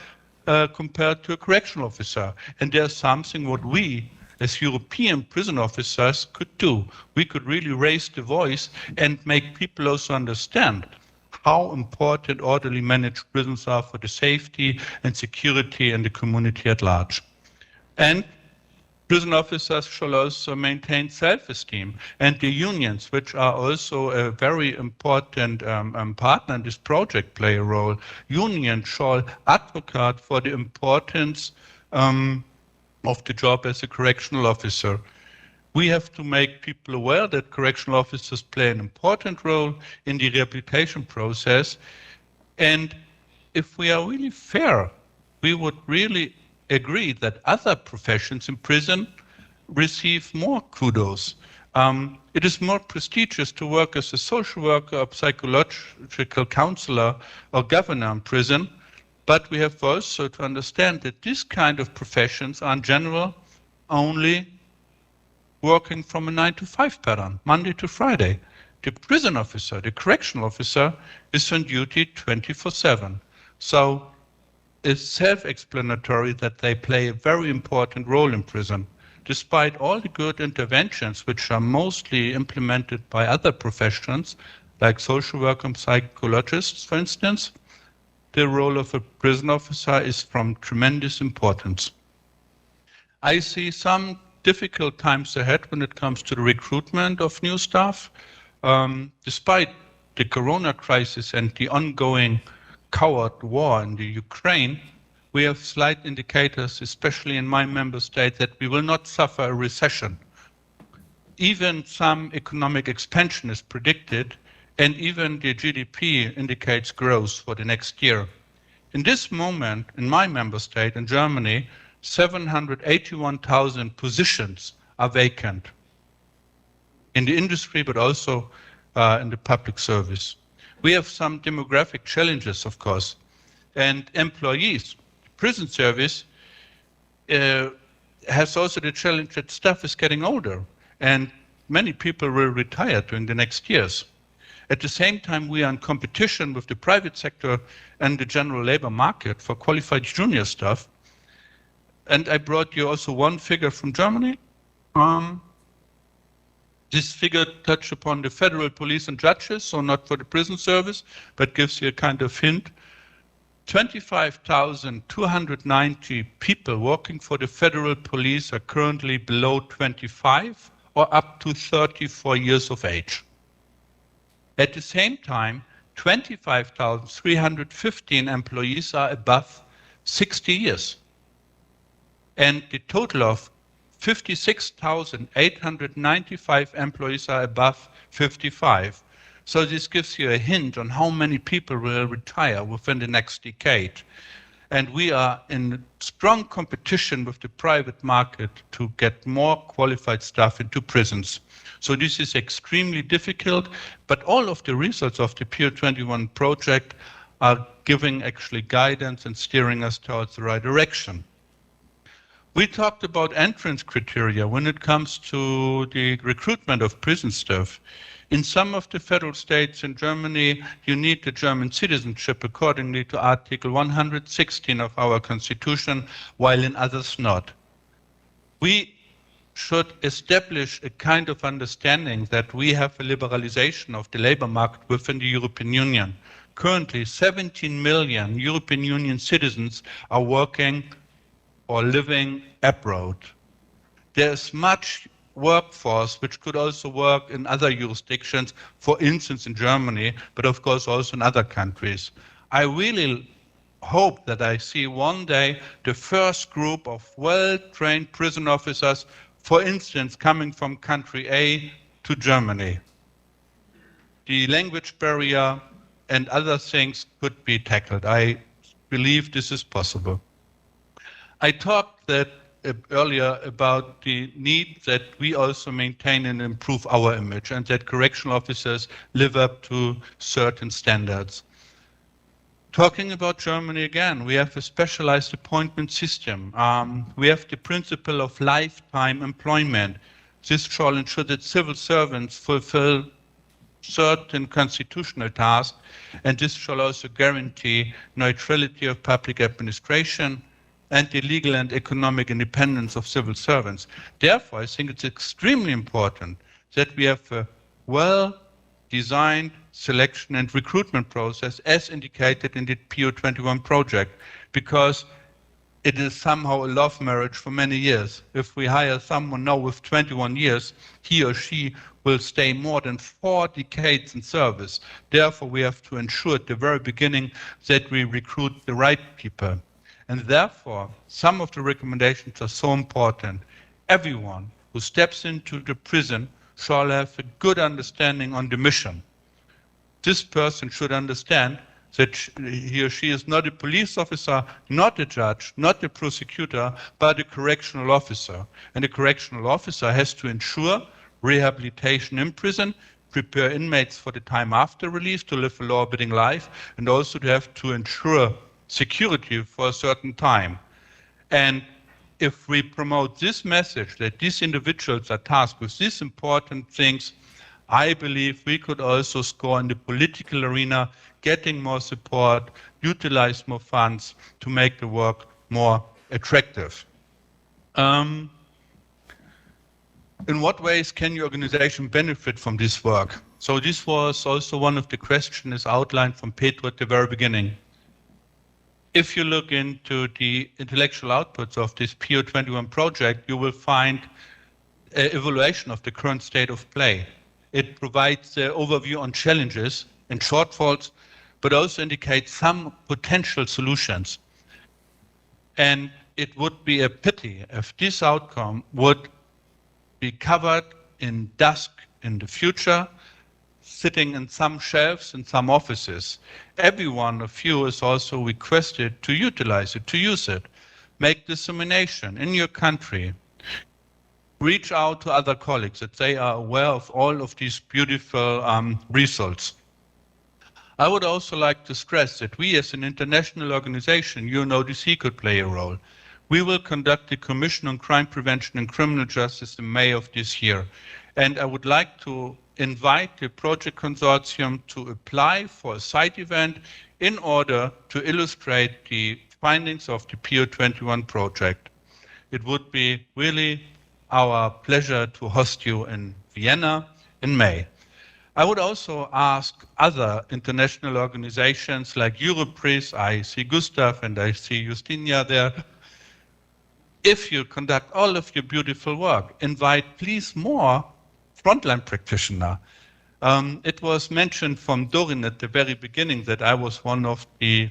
compared to a correctional officer. And there's something what we, as European prison officers, could do. We could really raise the voice and make people also understand how important orderly managed prisons are for the safety and security in the community at large. And prison officers shall also maintain self-esteem, and the unions, which are also a very important partner in this project, play a role. Unions shall advocate for the importance of the job as a correctional officer. We have to make people aware that correctional officers play an important role in the rehabilitation process. And if we are really fair, we would really agree that other professions in prison receive more kudos. It is more prestigious to work as a social worker, or psychological counselor, or governor in prison. But we have also to understand that this kind of professions are in general only working from a 9-to-5 pattern, Monday to Friday. The prison officer, the correctional officer, is on duty 24/7. So it's self-explanatory that they play a very important role in prison. Despite all the good interventions, which are mostly implemented by other professions, like social work and psychologists, for instance, the role of a prison officer is from tremendous importance. I see some difficult times ahead when it comes to the recruitment of new staff. Despite the corona crisis and the ongoing coward war in the Ukraine, we have slight indicators, especially in my member state, that we will not suffer a recession. Even some economic expansion is predicted, and even the GDP indicates growth for the next year. In this moment, in my member state, in Germany, 781,000 positions are vacant in the industry, but also in the public service. We have some demographic challenges, of course, and employees. Prison service has also the challenge that staff is getting older, and many people will retire during the next years. At the same time, we are in competition with the private sector and the general labor market for qualified junior staff. And I brought you also one figure from Germany. This figure touches upon the federal police and judges, so not for the prison service, but gives you a kind of hint. 25,290 people working for the federal police are currently below 25 or up to 34 years of age. At the same time, 25,315 employees are above 60 years. And the total of 56,895 employees are above 55. So this gives you a hint on how many people will retire within the next decade. And we are in strong competition with the private market to get more qualified staff into prisons. So this is extremely difficult, but all of the results of the PO21 project are giving actually guidance and steering us towards the right direction. We talked about entrance criteria when it comes to the recruitment of prison staff. In some of the federal states in Germany, you need the German citizenship accordingly to Article 116 of our Constitution, while in others not. We should establish a kind of understanding that we have a liberalization of the labor market within the European Union. Currently, 17 million European Union citizens are working or living abroad. There is much workforce which could also work in other jurisdictions, for instance in Germany, but of course also in other countries. I really hope that I see one day the first group of well-trained prison officers, for instance, coming from country A to Germany. The language barrier and other things could be tackled. I believe this is possible. I talked earlier about the need that we also maintain and improve our image, and that correctional officers live up to certain standards. Talking about Germany again, we have a specialized appointment system. We have the principle of lifetime employment. This shall ensure that civil servants fulfill certain constitutional tasks, and this shall also guarantee neutrality of public administration and the legal and economic independence of civil servants. Therefore, I think it's extremely important that we have a well-designed selection and recruitment process as indicated in the PO21 project, because it is somehow a love marriage for many years. If we hire someone now with 21 years, he or she will stay more than 4 decades in service. Therefore, we have to ensure at the very beginning that we recruit the right people. And therefore, some of the recommendations are so important. Everyone who steps into the prison shall have a good understanding on the mission. This person should understand that he or she is not a police officer, not a judge, not a prosecutor, but a correctional officer. And a correctional officer has to ensure rehabilitation in prison, prepare inmates for the time after release to live a law-abiding life, and also to have to ensure security for a certain time. And if we promote this message that these individuals are tasked with these important things, I believe we could also score in the political arena, getting more support, utilize more funds to make the work more attractive. In what ways can your organization benefit from this work? So this was also one of the questions outlined from Pedro at the very beginning. If you look into the intellectual outputs of this PO21 project, you will find an evaluation of the current state of play. It provides an overview on challenges and shortfalls, but also indicates some potential solutions. And it would be a pity if this outcome would be covered in dust in the future, sitting in some shelves in some offices. Every one of you is also requested to utilize it, to use it. Make dissemination in your country. Reach out to other colleagues that they are aware of all of these beautiful results. I would also like to stress that we as an international organization, UNODC, could play a role. We will conduct the Commission on Crime Prevention and Criminal Justice in May of this year. And I would like to invite the project consortium to apply for a side event in order to illustrate the findings of the PO21 project. It would be really our pleasure to host you in Vienna in May. I would also ask other international organizations like Europris, I see Gustav and I see Justinia there. If you conduct all of your beautiful work, invite please more frontline practitioners. It was mentioned from Dorin at the very beginning that I was one of the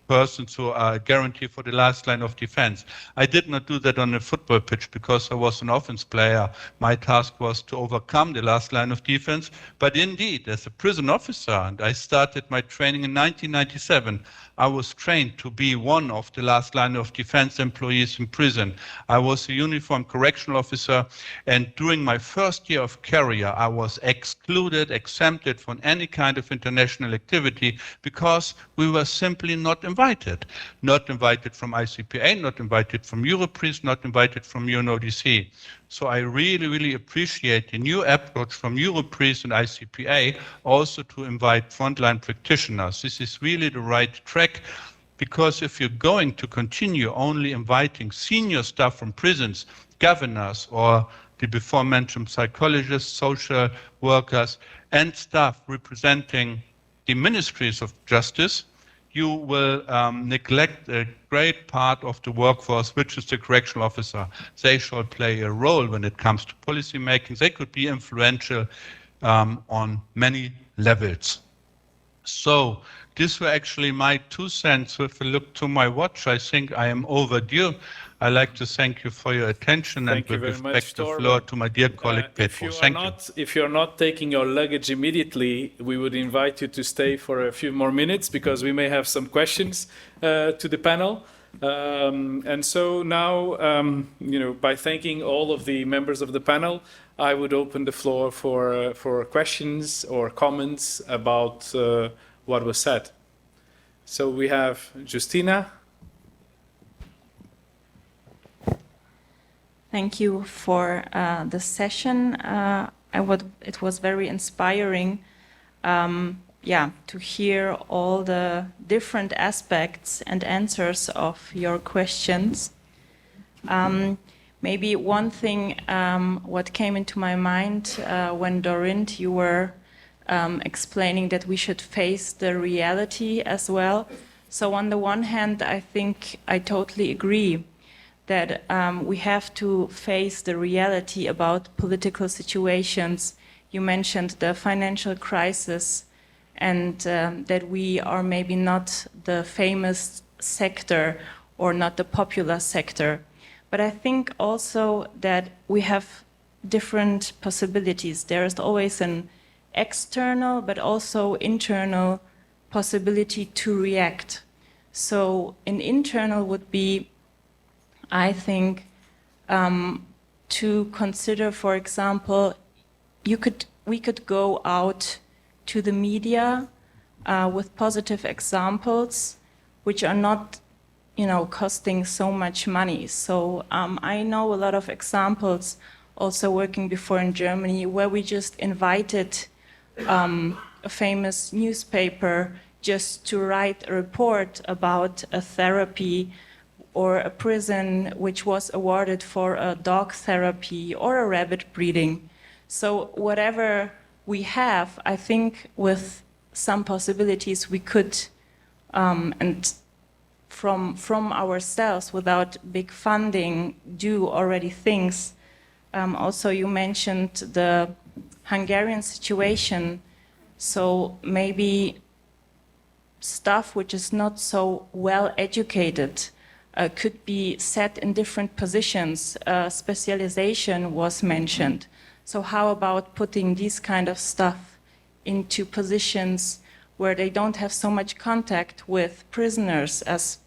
persons who are a guarantee for the last line of defense. I did not do that on a football pitch because I was an offense player. My task was to overcome the last line of defense. But indeed, as a prison officer, and I started my training in 1997, I was trained to be one of the last line of defense employees in prison. I was a uniformed correctional officer, and during my first year of career, I was excluded, exempted from any kind of international activity because we were simply not invited. Not invited from ICPA, not invited from Europris, not invited from UNODC. So I really, really appreciate the new approach from Europris and ICPA also to invite frontline practitioners. This is really the right track, because if you're going to continue only inviting senior staff from prisons, governors, or the before mentioned psychologists, social workers, and staff representing the ministries of justice, you will neglect a great part of the workforce, which is the correctional officer. They shall play a role when it comes to policy making. They could be influential on many levels. So these were actually my 2 cents. If I look to my watch, I think I am overdue. I'd like to thank you for your attention, and with respect the floor to my dear colleague Petro. Thank you. If you're not taking your luggage immediately, we would invite you to stay for a few more minutes because we may have some questions to the panel. And so now, by thanking all of the members of the panel, I would open the floor for questions or comments about what was said. So we have Justina. Thank you for the session. It was very inspiring, to hear all the different aspects and answers of your questions. Maybe one thing what came into my mind when Dorin, you were explaining that we should face the reality as well. So on the one hand, I think I totally agree that we have to face the reality about political situations. You mentioned the financial crisis, and that we are maybe not the famous sector or not the popular sector. But I think also that we have different possibilities. There is always an external but also internal possibility to react. So an internal would be, I think, to consider, for example, we could go out to the media with positive examples, which are not, costing so much money. So I know a lot of examples, also working before in Germany, where we just invited a famous newspaper just to write a report about a therapy or a prison which was awarded for a dog therapy or a rabbit breeding. So whatever we have, I think with some possibilities we could, and from ourselves without big funding, do already things. Also you mentioned the Hungarian situation, so maybe staff which is not so well educated could be set in different positions. Specialization was mentioned. So how about putting these kind of stuff into positions where they don't have so much contact with prisoners, as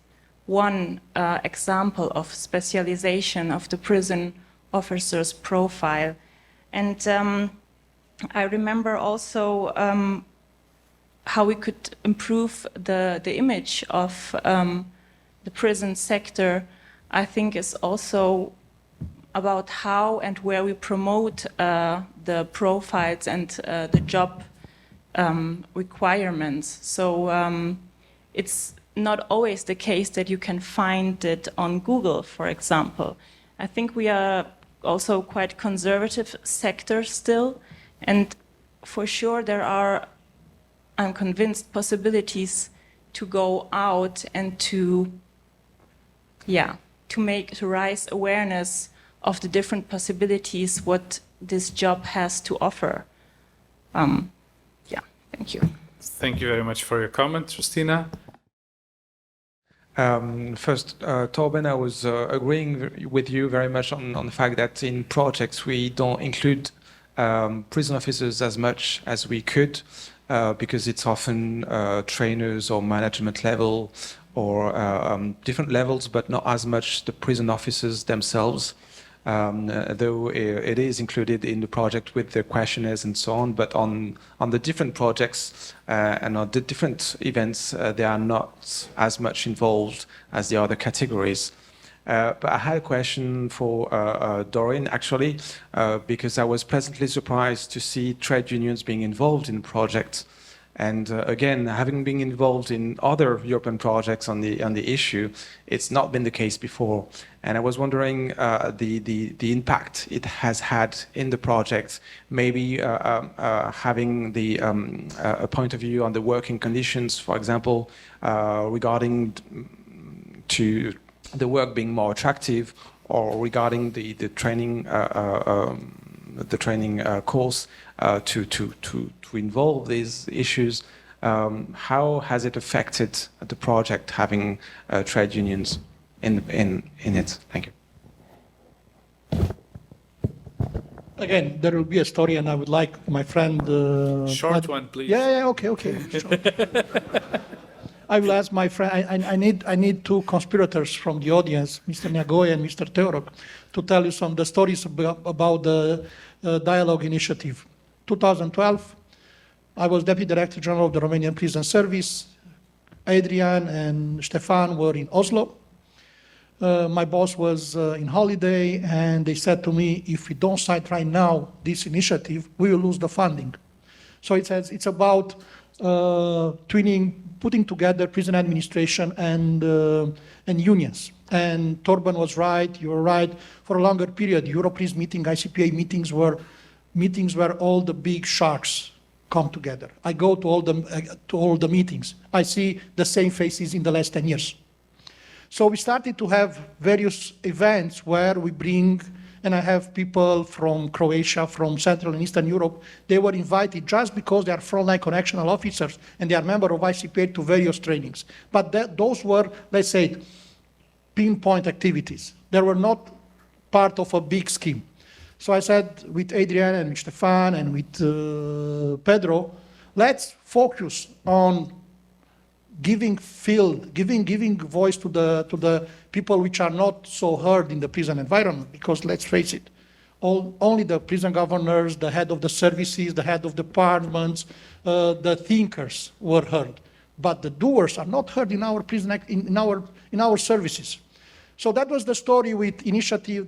one example of specialization of the prison officer's profile. And I remember also how we could improve the image of the prison sector, I think is also about how and where we promote the profiles and the job requirements. So it's not always the case that you can find it on Google, for example. I think we are also quite conservative sector still, and for sure there are, I'm convinced, possibilities to go out and to raise awareness of the different possibilities what this job has to offer. Thank you. Thank you very much for your comment, Justina. First, Torben, I was agreeing with you very much on the fact that in projects we don't include prison officers as much as we could because it's often trainers or management level or different levels, but not as much the prison officers themselves. Though it is included in the project with the questionnaires and so on, but on the different projects and on the different events, they are not as much involved as the other categories. But I had a question for Doreen, actually, because I was pleasantly surprised to see trade unions being involved in projects. And again, having been involved in other European projects on the issue, it's not been the case before. And I was wondering the impact it has had in the project, maybe having a point of view on the working conditions, for example, regarding to the work being more attractive, or regarding the training course to involve these issues. How has it affected the project having trade unions in it? Thank you. Again, there will be a story, and I would like my friend... Short one, please. Yeah, okay. Sure. I will ask my friend, I need two conspirators from the audience, Mr. Nyagoe and Mr. Teorok, to tell you some of the stories about the dialogue initiative. 2012, I was Deputy Director General of the Romanian Prison Service. Adrian and Stefan were in Oslo. My boss was in holiday, and they said to me, if we don't start right now this initiative, we will lose the funding. So it's about putting together prison administration and unions. And Torben was right, you were right. For a longer period, Europris meeting, ICPA meetings were meetings where all the big sharks come together. I go to all the meetings. I see the same faces in the last 10 years. So we started to have various events where we bring, and I have people from Croatia, from Central and Eastern Europe. They were invited just because they are frontline correctional officers and they are member of ICPA to various trainings. But those were, let's say, pinpoint activities. They were not part of a big scheme. So I said with Adrian and with Stefan and with Pedro, let's focus on giving voice to the people which are not so heard in the prison environment, because let's face it, only the prison governors, the head of the services, the head of departments, the thinkers were heard, but the doers are not heard in our prison in our services. So that was the story with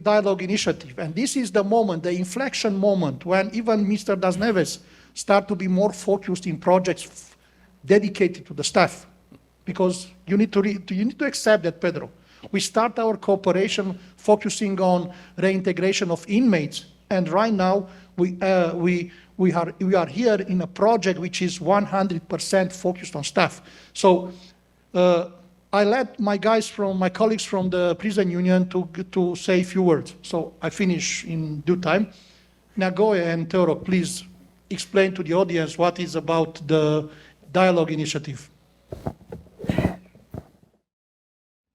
dialogue initiative, and this is the moment, the inflection moment, when even Mr. Das Neves start to be more focused in projects dedicated to the staff. Because you need to accept that, Pedro. We start our cooperation focusing on reintegration of inmates, and right now we are here in a project which is 100% focused on staff. So I let my colleagues from the prison union to say a few words. So I finish in due time. Nyagoe and Teorok, please explain to the audience what is about the dialogue initiative.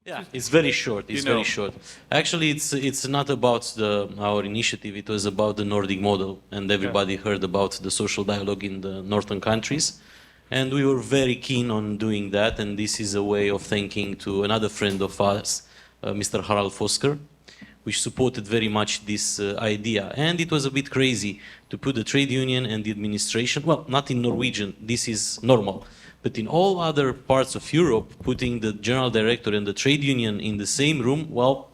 Yeah, it's very short. It's very short. Actually, it's not about our initiative. It was about the Nordic model, and everybody heard about the social dialogue in the northern countries, and we were very keen on doing that. And this is a way of thanking to another friend of us, Mr. Harald Fosker, which supported very much this idea. And it was a bit crazy to put the trade union and the administration. Well, not in Norwegian. This is normal. But in all other parts of Europe, putting the general director and the trade union in the same room, well,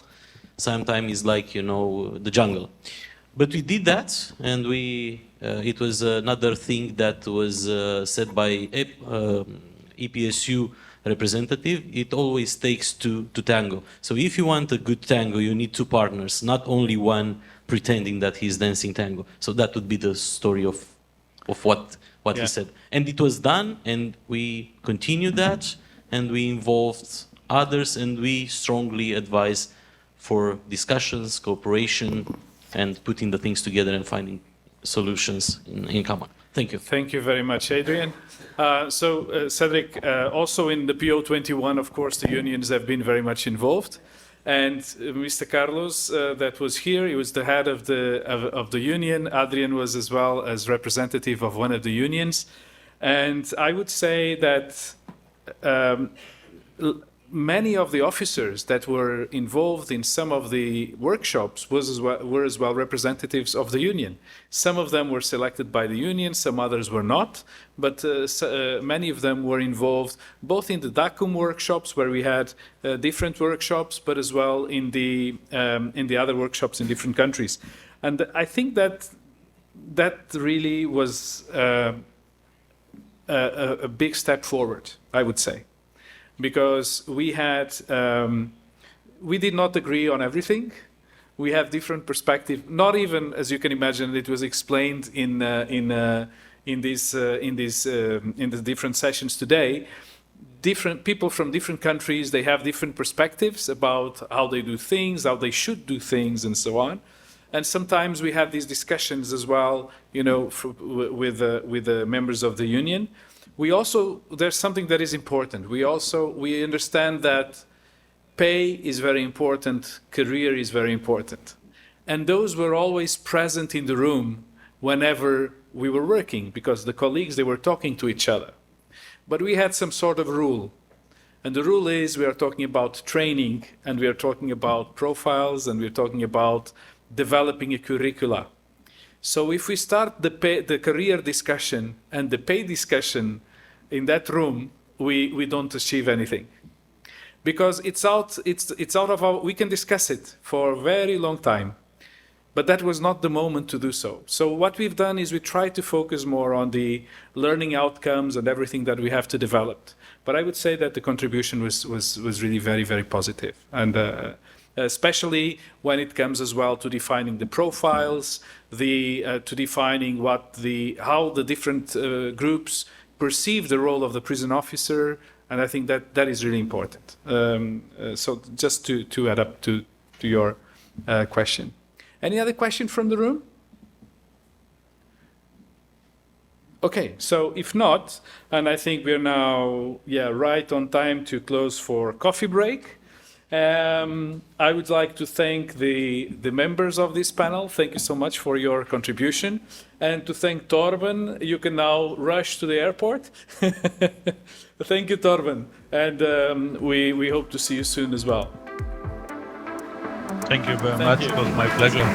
sometimes is like, you know, the jungle. But we did that, and it was another thing that was said by EPSU representative. It always takes two to tango. So if you want a good tango, you need two partners, not only one pretending that he's dancing tango. So that would be the story of what he said. And it was done, and we continued that, and we involved others, and we strongly advise for discussions, cooperation, and putting the things together and finding solutions in common. Thank you. Thank you very much, Adrian. Cedric, also in the PO21, of course, the unions have been very much involved. And Mr. Carlos, that was here, he was the head of the union. Adrian was as well as representative of one of the unions. And I would say that many of the officers that were involved in some of the workshops were as well representatives of the union. Some of them were selected by the union, some others were not, but many of them were involved both in the DACUM workshops, where we had different workshops, but as well in the other workshops in different countries. And I think that really was a big step forward, I would say. Because we did not agree on everything. We have different perspective. Not even, as you can imagine, it was explained in the different sessions today. Different people from different countries, they have different perspectives about how they do things, how they should do things, and so on. And sometimes we have these discussions as well, you know, with the members of the union. There's something that is important. We understand that pay is very important, career is very important. And those were always present in the room whenever we were working, because the colleagues, they were talking to each other. But we had some sort of rule. And the rule is we are talking about training, and we are talking about profiles, and we're talking about developing a curricula. So if we start the career discussion and the pay discussion in that room, we don't achieve anything. Because it's out of our, we can discuss it for a very long time, but that was not the moment to do so. So what we've done is we try to focus more on the learning outcomes and everything that we have to develop. But I would say that the contribution was really very, very positive. And especially when it comes as well to defining the profiles, to defining how the different groups perceive the role of the prison officer, and I think that is really important. So just to add up to your question. Any other question from the room? Okay, so if not, and I think we're now right on time to close for coffee break. I would like to thank the members of this panel. Thank you so much for your contribution. And to thank Torben. You can now rush to the airport. Thank you, Torben. And we hope to see you soon as well. Thank you very Thank much. you. It was my pleasure.